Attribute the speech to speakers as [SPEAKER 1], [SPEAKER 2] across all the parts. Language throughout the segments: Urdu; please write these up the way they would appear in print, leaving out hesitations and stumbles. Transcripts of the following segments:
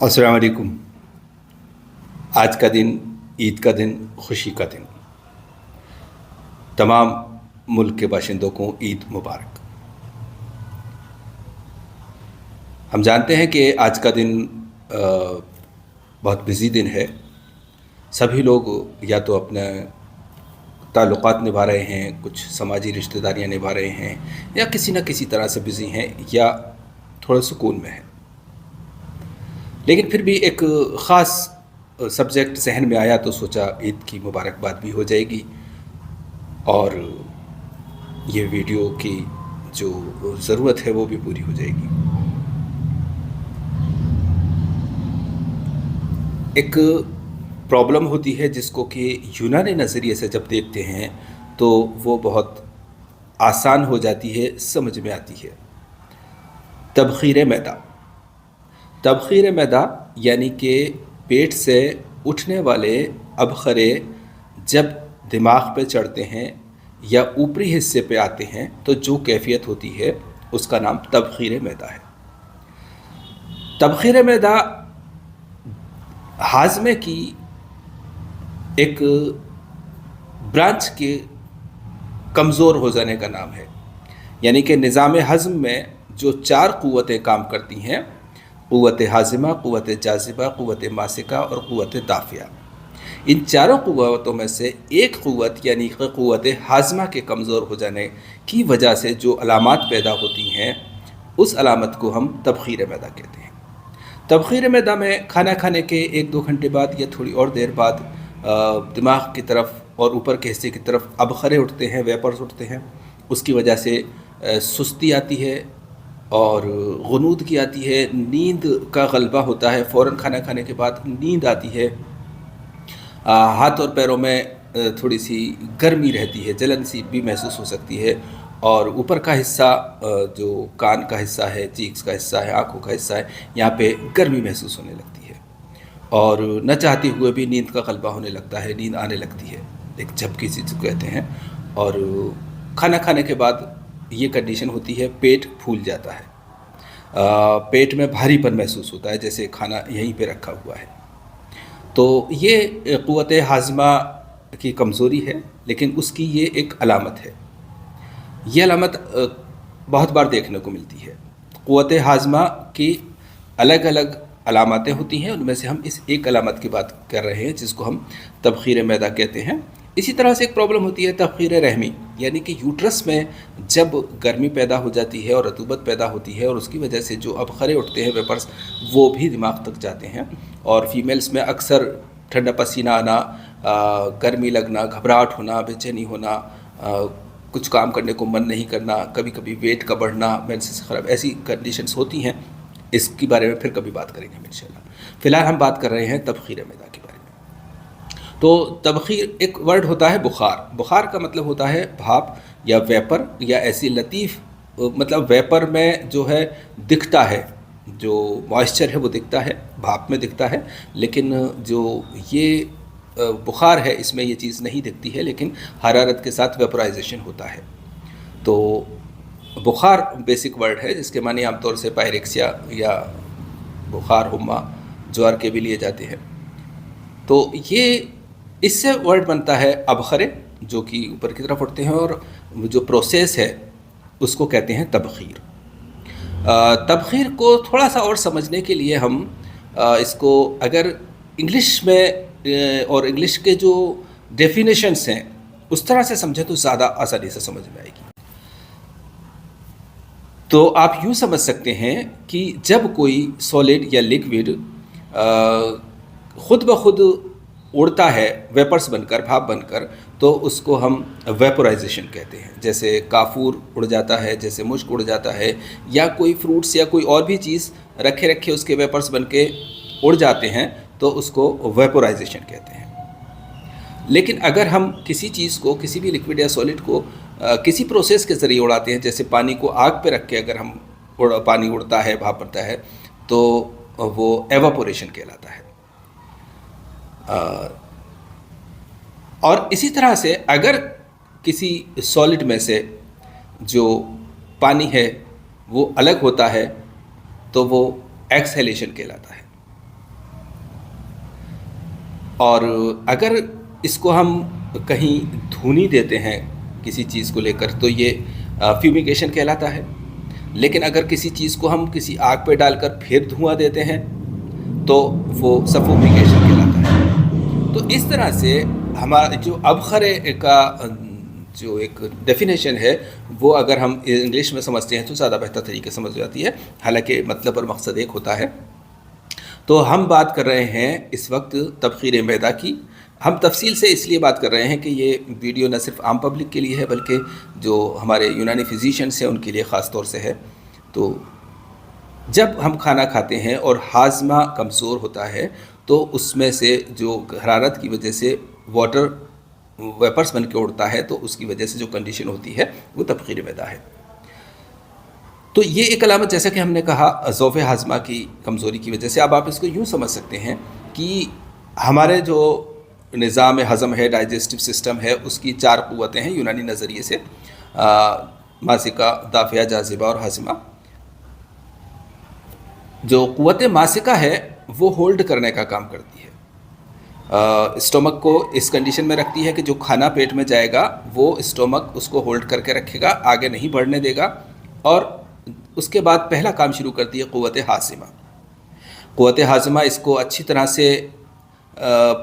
[SPEAKER 1] السلام علیکم۔ آج کا دن عید کا دن، خوشی کا دن۔ تمام ملک کے باشندوں کو عید مبارک۔ ہم جانتے ہیں کہ آج کا دن بہت بزی دن ہے۔ سبھی لوگ یا تو اپنے تعلقات نبھا رہے ہیں، کچھ سماجی رشتہ داریاں نبھا رہے ہیں، یا کسی نہ کسی طرح سے بزی ہیں یا تھوڑے سکون میں ہیں۔ لیکن پھر بھی ایک خاص سبجیکٹ ذہن میں آیا تو سوچا عید کی مبارکباد بھی ہو جائے گی اور یہ ویڈیو کی جو ضرورت ہے وہ بھی پوری ہو جائے گی۔ ایک پرابلم ہوتی ہے جس کو کہ یونانی نظریے سے جب دیکھتے ہیں تو وہ بہت آسان ہو جاتی ہے، سمجھ میں آتی ہے۔ تبخیر معدہ۔ تبخیر معدہ یعنی کہ پیٹ سے اٹھنے والے ابخرے جب دماغ پہ چڑھتے ہیں یا اوپری حصے پہ آتے ہیں تو جو کیفیت ہوتی ہے اس کا نام تبخیر معدہ ہے۔ تبخیر معدہ ہاضمے کی ایک برانچ کے کمزور ہو جانے کا نام ہے، یعنی کہ نظام ہضم میں جو 4 قوتیں کام کرتی ہیں، قوت ہاضمہ، قوت جاذبہ، قوت ماسکہ اور قوت دافعہ، ان چاروں قوتوں میں سے ایک قوت یعنی کہ قوت ہاضمہ کے کمزور ہو جانے کی وجہ سے جو علامات پیدا ہوتی ہیں اس علامت کو ہم تبخیر معدہ کہتے ہیں۔ تبخیر معدہ میں کھانا کھانے کے 1-2 گھنٹے بعد یا تھوڑی اور دیر بعد دماغ کی طرف اور اوپر کے حصے کی طرف ابخرے اٹھتے ہیں، ویپرز اٹھتے ہیں، اس کی وجہ سے سستی آتی ہے اور غنودگی آتی ہے، نیند کا غلبہ ہوتا ہے، فوراً کھانا کھانے کے بعد نیند آتی ہے، ہاتھ اور پیروں میں تھوڑی سی گرمی رہتی ہے، جلن سی بھی محسوس ہو سکتی ہے، اور اوپر کا حصہ جو کان کا حصہ ہے، چیکس کا حصہ ہے، آنکھوں کا حصہ ہے، یہاں پہ گرمی محسوس ہونے لگتی ہے اور نہ چاہتے ہوئے بھی نیند کا غلبہ ہونے لگتا ہے، نیند آنے لگتی ہے، ایک جھپکی سی کہتے ہیں۔ اور کھانا کھانے کے بعد یہ کنڈیشن ہوتی ہے، پیٹ پھول جاتا ہے، پیٹ میں بھاری پن محسوس ہوتا ہے جیسے کھانا یہیں پہ رکھا ہوا ہے۔ تو یہ قوت ہاضمہ کی کمزوری ہے، لیکن اس کی یہ ایک علامت ہے۔ یہ علامت بہت بار دیکھنے کو ملتی ہے۔ قوت ہاضمہ کی الگ الگ علامتیں ہوتی ہیں، ان میں سے ہم اس ایک علامت کی بات کر رہے ہیں جس کو ہم تبخیر معدہ کہتے ہیں۔ اسی طرح سے ایک پرابلم ہوتی ہے تبخیر رحمی، یعنی کہ یوٹرس میں جب گرمی پیدا ہو جاتی ہے اور رطوبت پیدا ہوتی ہے اور اس کی وجہ سے جو ابخرے اٹھتے ہیں، ویپرز، وہ بھی دماغ تک جاتے ہیں، اور فیمیلز میں اکثر ٹھنڈا پسینہ آنا، گرمی لگنا، گھبراہٹ ہونا، بے چینی ہونا، کچھ کام کرنے کو من نہیں کرنا، کبھی کبھی ویٹ کا بڑھنا، مینسز خراب، ایسی کنڈیشنز ہوتی ہیں۔ اس کے بارے میں پھر کبھی بات کریں گے ہم انشاءاللہ۔ فی الحال ہم بات کر رہے ہیں تبخیر معدہ کے بارے میں۔ تو تبخیر ایک ورڈ ہوتا ہے بخار۔ بخار کا مطلب ہوتا ہے بھاپ یا ویپر یا ایسی لطیف، مطلب ویپر میں جو ہے دکھتا ہے، جو موئسچر ہے وہ دکھتا ہے، بھاپ میں دکھتا ہے، لیکن جو یہ بخار ہے اس میں یہ چیز نہیں دکھتی ہے، لیکن حرارت کے ساتھ ویپورائزیشن ہوتا ہے۔ تو بخار بیسک ورڈ ہے جس کے معنی عام طور سے پائریکسیا یا بخار، ہما، جوار کے بھی لیے جاتے ہیں۔ تو یہ اس سے ورڈ بنتا ہے ابخرے جو کہ اوپر کی طرف اٹھتے ہیں، اور جو پروسیس ہے اس کو کہتے ہیں تبخیر۔ تبخیر کو تھوڑا سا اور سمجھنے کے لیے ہم اس کو اگر انگلش میں اور انگلش کے جو ڈیفینیشنس ہیں اس طرح سے سمجھیں تو زیادہ آسانی سے سمجھ میں آئے گی۔ تو آپ یوں سمجھ سکتے ہیں کہ جب کوئی سالڈ یا لیکوڈ خود بخود اڑتا ہے ویپرز بن کر، بھاپ بن کر، تو اس کو ہم ویپورائزیشن کہتے ہیں۔ جیسے کافور اڑ جاتا ہے، جیسے مشک اڑ جاتا ہے، یا کوئی فروٹس یا کوئی اور بھی چیز رکھے اس کے ویپرز بن کے اڑ جاتے ہیں تو اس کو ویپورائزیشن کہتے ہیں۔ لیکن اگر ہم کسی چیز کو، کسی بھی لیکوڈ یا سالڈ کو کسی پروسیس کے ذریعے اڑاتے ہیں، جیسے پانی کو آگ پہ رکھ کے اگر ہم پانی اڑتا ہے، بھاپ بنتا ہے، تو وہ ایواپوریشن کہلاتا ہے۔ اور اسی طرح سے اگر کسی سالڈ میں سے جو پانی ہے وہ الگ ہوتا ہے تو وہ ایکسہیلیشن کہلاتا ہے۔ اور اگر اس کو ہم کہیں دھونی دیتے ہیں کسی چیز کو لے کر تو یہ فیومیگیشن کہلاتا ہے، لیکن اگر کسی چیز کو ہم کسی آگ پہ ڈال کر پھر دھواں دیتے ہیں تو وہ سفوکیشن کہلاتا ہے۔ تو اس طرح سے ہمارا جو ابخرے کا جو ایک ڈیفینیشن ہے وہ اگر ہم انگلش میں سمجھتے ہیں تو زیادہ بہتر طریقے سے سمجھ جاتی ہے، حالانکہ مطلب اور مقصد ایک ہوتا ہے۔ تو ہم بات کر رہے ہیں اس وقت تبخیر معدہ کی۔ ہم تفصیل سے اس لیے بات کر رہے ہیں کہ یہ ویڈیو نہ صرف عام پبلک کے لیے ہے بلکہ جو ہمارے یونانی فزیشینس ہیں ان کے لیے خاص طور سے ہے۔ تو جب ہم کھانا کھاتے ہیں اور ہاضمہ کمزور ہوتا ہے تو اس میں سے جو حرارت کی وجہ سے واٹر ویپرز بن کے اڑتا ہے تو اس کی وجہ سے جو کنڈیشن ہوتی ہے وہ تبخیر معدہ ہے۔ تو یہ ایک علامت، جیسا کہ ہم نے کہا، ضعف ہاضمہ کی کمزوری کی وجہ سے۔ اب آپ اس کو یوں سمجھ سکتے ہیں کہ ہمارے جو نظام ہضم ہے، ڈائجسٹو سسٹم ہے، اس کی 4 قوتیں ہیں یونانی نظریے سے: ماسکہ، دافعہ، جاذبہ اور ہاضمہ۔ جو قوت ماسکہ ہے وہ ہولڈ کرنے کا کام کرتی ہے، اسٹومک کو اس کنڈیشن میں رکھتی ہے کہ جو کھانا پیٹ میں جائے گا وہ اسٹومک اس کو ہولڈ کر کے رکھے گا، آگے نہیں بڑھنے دے گا، اور اس کے بعد پہلا کام شروع کرتی ہے قوت ہاضمہ۔ قوت ہاضمہ اس کو اچھی طرح سے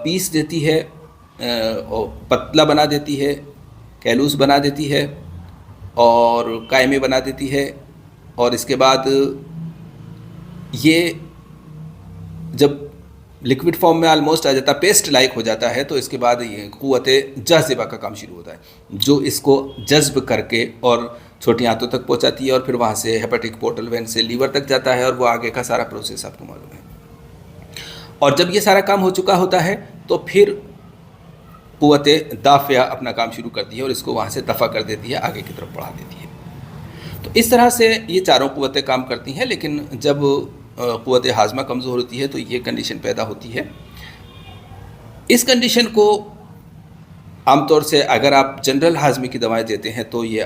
[SPEAKER 1] پیس دیتی ہے، پتلا بنا دیتی ہے، کیلوس بنا دیتی ہے اور قائمے بنا دیتی ہے، اور اس کے بعد یہ جب لکوڈ فارم میں آلموسٹ آ جاتا ہے، پیسٹ لائک ہو جاتا ہے، تو اس کے بعد یہ قوت جاذبہ کا کام شروع ہوتا ہے جو اس کو جذب کر کے اور چھوٹی آنتوں تک پہنچاتی ہے، اور پھر وہاں سے ہیپیٹک پورٹل وین سے لیور تک جاتا ہے، اور وہ آگے کا سارا پروسیس آپ کو معلوم ہے۔ اور جب یہ سارا کام ہو چکا ہوتا ہے تو پھر قوت دافعہ اپنا کام شروع کرتی ہے اور اس کو وہاں سے دفع کر دیتی ہے، آگے کی طرف بڑھا دیتی ہے۔ تو اس طرح سے یہ چاروں قوتیں کام کرتی ہیں، لیکن جب قوت ہاضمہ کمزور ہوتی ہے تو یہ کنڈیشن پیدا ہوتی ہے۔ اس کنڈیشن کو عام طور سے اگر آپ جنرل ہاضمے کی دوائیں دیتے ہیں تو یہ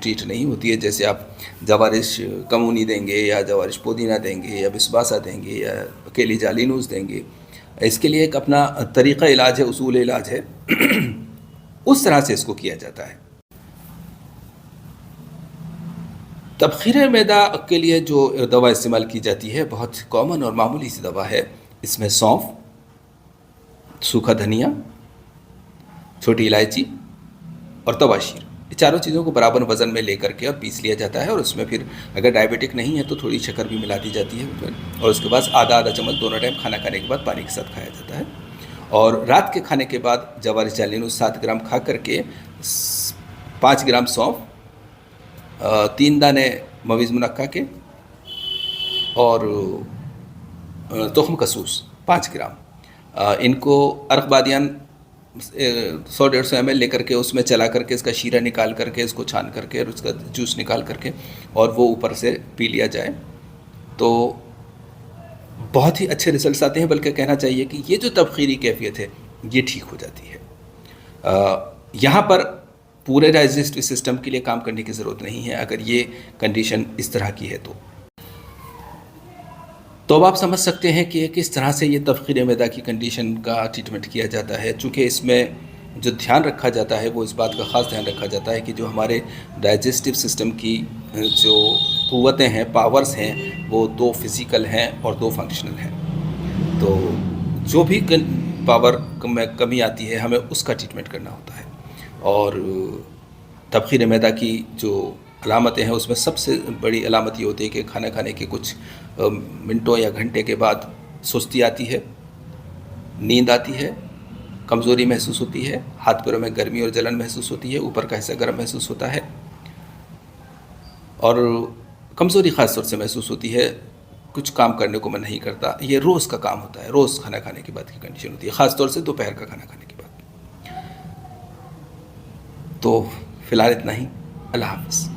[SPEAKER 1] ٹریٹ نہیں ہوتی ہے، جیسے آپ جوارش کمونی دیں گے یا جوارش پودینہ دیں گے یا بسباسہ دیں گے یا اکیلی جالینوز دیں گے۔ اس کے لیے ایک اپنا طریقہ علاج ہے، اصول علاج ہے، اس طرح سے اس کو کیا جاتا ہے۔ تبخیر معدہ کے لیے جو دوا استعمال کی جاتی ہے بہت کامن اور معمولی سی دوا ہے۔ اس میں سونف، سوکھا دھنیا، چھوٹی الائچی اور تباشیر، یہ چاروں چیزوں کو برابر وزن میں لے کر کے اور پیس لیا جاتا ہے، اور اس میں پھر اگر ڈائبیٹک نہیں ہے تو تھوڑی شکر بھی ملا دی جاتی ہے، اور اس کے بعد آدھا چمچ دونوں ٹائم کھانا کھانے کے بعد پانی کے ساتھ کھایا جاتا ہے۔ اور رات کے کھانے کے بعد جوارش جالینوز 7 گرام کھا کر کے 5 گرام سونف، 3 دانے مویز منقع کے اور تخم کسوس 5 گرام، ان کو عرق بادیان 100-150 ml لے کر کے اس میں چلا کر کے اس کا شیرہ نکال کر کے اس کو چھان کر کے اور اس کا جوس نکال کر کے اور وہ اوپر سے پی لیا جائے تو بہت ہی اچھے ریزلٹس آتے ہیں، بلکہ کہنا چاہیے کہ یہ جو تبخیری کیفیت ہے یہ ٹھیک ہو جاتی ہے۔ یہاں پر پورے ڈائجسٹو سسٹم کے لیے کام کرنے کی ضرورت نہیں ہے اگر یہ کنڈیشن اس طرح کی ہے تو اب آپ سمجھ سکتے ہیں کہ کس طرح سے یہ تبخیر معدہ کی کنڈیشن کا ٹریٹمنٹ کیا جاتا ہے۔ چونکہ اس میں جو دھیان رکھا جاتا ہے وہ اس بات کا خاص دھیان رکھا جاتا ہے کہ جو ہمارے ڈائجسٹو سسٹم کی جو قوتیں ہیں، پاورز ہیں، وہ 2 فزیکل ہیں اور 2 فنکشنل ہیں۔ تو جو بھی پاور میں کمی آتی ہے ہمیں اس کا ٹریٹمنٹ کرنا ہوتا ہے، اور تبخیر معدہ کی جو علامتیں ہیں اس میں سب سے بڑی علامت یہ ہوتی ہے کہ کھانا کھانے کے کچھ منٹوں یا گھنٹے کے بعد سستی آتی ہے، نیند آتی ہے، کمزوری محسوس ہوتی ہے، ہاتھ پیروں میں گرمی اور جلن محسوس ہوتی ہے، اوپر کا حصہ گرم محسوس ہوتا ہے، اور کمزوری خاص طور سے محسوس ہوتی ہے، کچھ کام کرنے کو من نہیں کرتا۔ یہ روز کا کام ہوتا ہے، روز کھانا کھانے کے بعد کی کنڈیشن ہوتی ہے، خاص طور سے دوپہر کا کھانا کھانے کے بعد۔ تو فی الحال اتنا ہی، اللہ حافظ۔